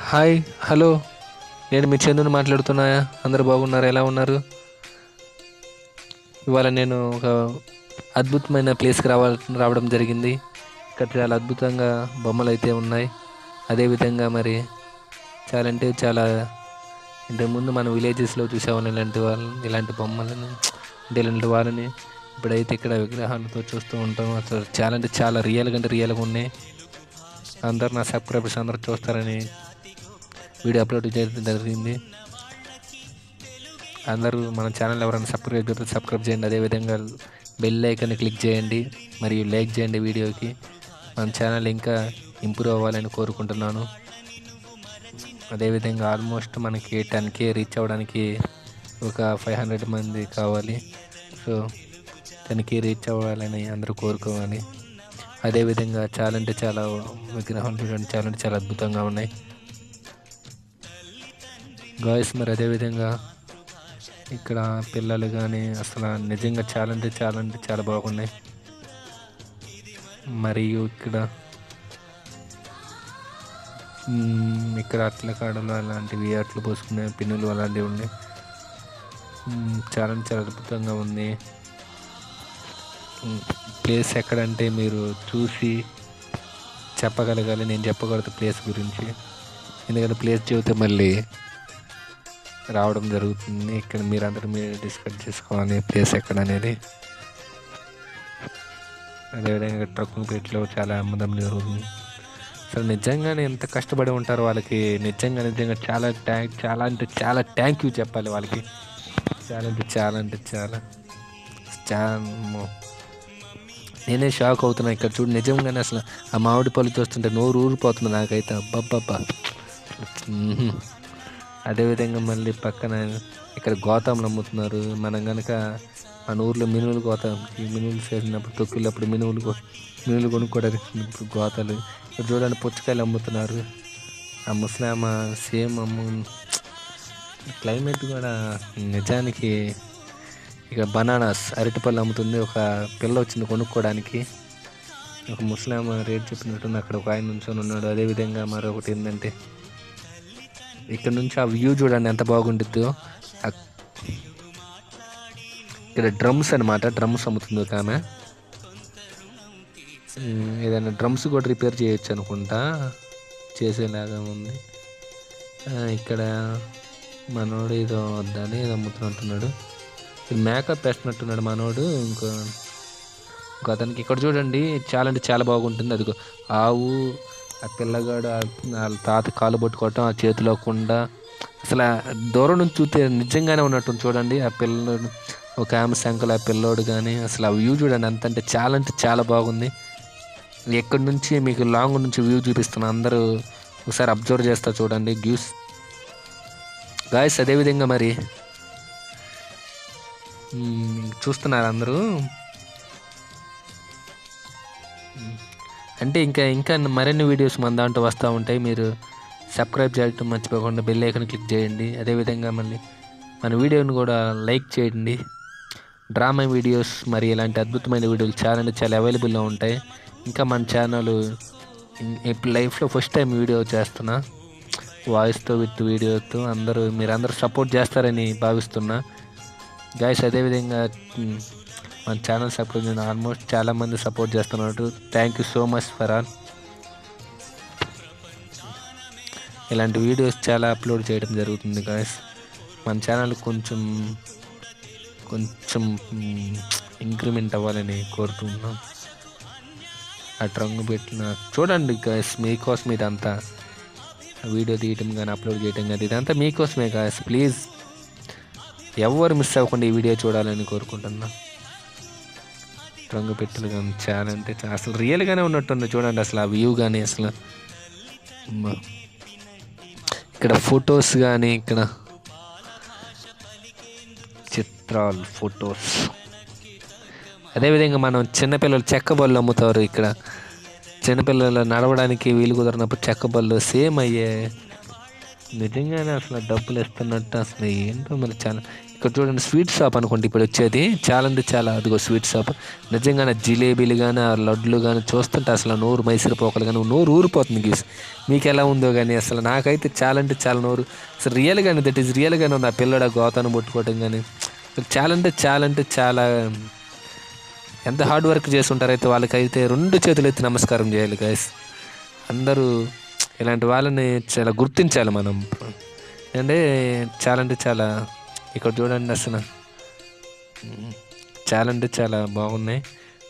Hi, hello. నేను మీ చందుని మాట్లాడుతున్నాయా? అందరూ బాగున్నారా? ఎలా ఉన్నారు? ఇవాళ నేను ఒక అద్భుతమైన ప్లేస్కి రావడం జరిగింది. ఇక్కడ చాలా అద్భుతంగా బొమ్మలు అయితే ఉన్నాయి. అదేవిధంగా మరి చాలా అంటే చాలా ఇంతకుముందు మన విలేజెస్లో చూసేవాళ్ళం ఇలాంటి బొమ్మలను అంటే ఇలాంటి వాళ్ళని. ఇప్పుడైతే ఇక్కడ విగ్రహాలతో చూస్తూ ఉంటాం. అసలు చాలా అంటే చాలా రియల్గా ఉన్నాయి. అందరు నా సబ్స్క్రైబర్స్ అందరూ చూస్తారని వీడియో అప్లోడ్ చేయడం జరిగింది. అందరూ మన ఛానల్ ఎవరైనా సబ్స్క్రైబ్ చేయండి. అదేవిధంగా బెల్ ఐకాన్ని క్లిక్ చేయండి మరియు లైక్ చేయండి వీడియోకి. మన ఛానల్ ఇంకా ఇంప్రూవ్ అవ్వాలని కోరుకుంటున్నాను. అదేవిధంగా ఆల్మోస్ట్ మనకి 10K రీచ్ అవ్వడానికి ఒక 500 మంది కావాలి. సో 10K రీచ్ అవ్వాలని అందరూ కోరుకోవాలి. అదేవిధంగా చాలా అంటే చాలా విగ్రహాలు చూడండి, చాలా అద్భుతంగా ఉన్నాయి గాయస్. మరి అదేవిధంగా ఇక్కడ పిల్లలు కానీ అసలు నిజంగా చాలా అంటే చాలా బాగున్నాయి. మరియు ఇక్కడ అట్ల కాడలు అలాంటివి, అట్లు పోసుకునే పిన్నులు అలాంటివి ఉన్నాయి. చాలా అద్భుతంగా ఉంది ప్లేస్. ఎక్కడంటే మీరు చూసి చెప్పగలగాలి. నేను చెప్పగలుగుతా ప్లేస్ గురించి, ఎందుకంటే ప్లేస్ చెబితే మళ్ళీ రావడం జరుగుతుంది. ఇక్కడ మీరందరూ డిస్కస్ చేసుకోవాలి ప్లేస్ ఎక్కడ అనేది. అదేవిధంగా ట్రక్కింగ్ పేట్లో చాలా అమ్మదం జరుగుతుంది. అసలు నిజంగానే ఎంత కష్టపడి ఉంటారో వాళ్ళకి నిజంగా చాలా థ్యాంక్ యూ చెప్పాలి వాళ్ళకి. చాలా నేనే షాక్ అవుతున్నా. ఇక్కడ చూడు, నిజంగానే అసలు ఆ మామిడి పళ్ళు చూస్తుంటే నోరు ఊరిపోతుంది నాకైతే. అబ్బబ్బబ్బా. అదేవిధంగా మళ్ళీ పక్కన ఇక్కడ గోతాములు అమ్ముతున్నారు. మనం కనుక మన ఊర్లో మినువులు మినువులు చేసినప్పుడు తొక్కిళ్ళప్పుడు మినువులు కొనుక్కోవడానికి గోతాలు. ఇక్కడ చూడండి పుచ్చకాయలు అమ్ముతున్నారు. ఆ ముస్లామా సేమ్ క్లైమేట్ కూడా నిజానికి. ఇక బనానాస్ అరటిపళ్ళు అమ్ముతుంది. ఒక పిల్ల వచ్చింది కొనుక్కోవడానికి. ఒక ముస్లాం రేట్ చెప్పినట్టుంది. అక్కడ ఒక ఆయన నుంచొని ఉన్నాడు. అదేవిధంగా మరొకటి ఏంటంటే ఇక్కడ నుంచి ఆ వ్యూ చూడండి ఎంత బాగుంటుందో. ఇక్కడ డ్రమ్స్ అమ్ముతుంది ఒక ఆమె. ఏదైనా డ్రమ్స్ కూడా రిపేర్ చేయొచ్చు అనుకుంటా, చేసేలాగా ఉంది. ఇక్కడ మనోడు ఏదో వద్దని ఏదో అమ్ముతున్నట్టున్నాడు. మేకప్ వేస్తున్నట్టున్నాడు మనోడు. ఇంకో అతనికి ఇక్కడ చూడండి చాలా బాగుంటుంది. అదిగో ఆవు, ఆ పిల్లగాడు వాళ్ళ తాత కాలు పట్టుకోవటం, ఆ చేతిలోకుండా అసలు దూరం నుంచి చూస్తే నిజంగానే ఉన్నట్టుంది చూడండి. ఆ పిల్లడు ఒక ఆమె శంకలు, ఆ పిల్లోడు కానీ అసలు ఆ వ్యూ చూడండి అంటే చాలా బాగుంది. ఎక్కడి నుంచి మీకు లాంగ్ నుంచి వ్యూ చూపిస్తున్నా, అందరూ ఒకసారి అబ్జర్వ్ చేస్తా చూడండి వ్యూస్ గాయస్. అదేవిధంగా మరి చూస్తున్నారు అందరూ. అంటే ఇంకా మరిన్ని వీడియోస్ మన దాంట్లో వస్తూ ఉంటాయి. మీరు సబ్స్క్రైబ్ చేయడం మర్చిపోకుండా బెల్ ఐకాన్ క్లిక్ చేయండి. అదేవిధంగా మళ్ళీ మన వీడియోని కూడా లైక్ చేయండి. డ్రామా వీడియోస్ మరి ఇలాంటి అద్భుతమైన వీడియోలు చాలా అవైలబుల్లో ఉంటాయి. ఇంకా మన ఛానల్ ఇప్పుడు లైఫ్లో ఫస్ట్ టైం వీడియో చేస్తున్నా, వాయిస్తో విత్ వీడియోతో. మీరందరూ సపోర్ట్ చేస్తారని భావిస్తున్నా గాయస్. అదేవిధంగా మన ఛానల్ సపోర్ట్ చేయండి. ఆల్మోస్ట్ చాలామంది సపోర్ట్ చేస్తున్నారు. Thank you so much for all. ఇలాంటి వీడియోస్ చాలా అప్లోడ్ చేయడం జరుగుతుంది గాయస్. మన ఛానల్ కొంచెం ఇంక్రిమెంట్ అవ్వాలని కోరుతున్నాం. ఆ ట్రంగు పెట్టిన చూడండి గాయస్, మీకోసం ఇదంతా వీడియో తీయటం కానీ అప్లోడ్ చేయటం కానీ ఇదంతా మీకోసమే గాయస్. ప్లీజ్ ఎవరు మిస్ అవ్వకుండా ఈ వీడియో చూడాలని కోరుకుంటున్నా. రంగు పెట్టెలు కానీ చాలా అసలు రియల్గానే ఉన్నట్టుంది చూడండి. అసలు ఆ వ్యూ కానీ అసలు ఇక్కడ ఫొటోస్ కానీ, ఇక్కడ చిత్రాలు, ఫొటోస్. అదేవిధంగా మనం చిన్నపిల్లలు చెక్క బళ్ళు అమ్ముతారు. ఇక్కడ చిన్నపిల్లలు నడవడానికి వీలు కుదరినప్పుడు చెక్క బళ్ళు సేమ్ అయ్యే. నిజంగానే అసలు డబ్బులు ఇస్తున్నట్టు అసలు ఏంటో మరి ఇక్కడ చూడండి స్వీట్ షాప్ అనుకోండి ఇప్పుడు వచ్చేది. చాలా అంటే చాలా అదిగో స్వీట్ షాప్. నిజంగానే జిలేబీలు కానీ ఆ లడ్లు కానీ చూస్తుంటే అసలు నోరు మైసూరు పోకలు కానీ నోరు ఊరిపోతుంది గీస్. మీకు ఎలా ఉందో కానీ అసలు నాకైతే చాలా అంటే చాలా నోరు అసలు రియల్గానే దట్ ఈస్ రియల్గానే ఉంది. ఆ పిల్లడు ఆ గోతాన్ని పట్టుకోవటం కానీ చాలా అంటే చాలా అంటే చాలా ఎంత హార్డ్ వర్క్ చేసి ఉంటారైతే వాళ్ళకైతే 2 చేతులు ఎత్తి నమస్కారం చేయాలి గైస్. అందరూ ఇలాంటి వాళ్ళని చాలా గుర్తించాలి మనం. అంటే చాలా ఇక్కడ చూడండి అసలు చాలా అంటే చాలా బాగున్నాయి.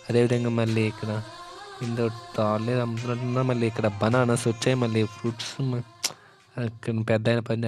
అదేవిధంగా మళ్ళీ ఇక్కడ ఇందో తాళ్ళేది అమ్ముతున్నట్టున్నా. మళ్ళీ ఇక్కడ బనానాస్ వచ్చాయి, మళ్ళీ ఫ్రూట్స్ పెద్ద అయిన పని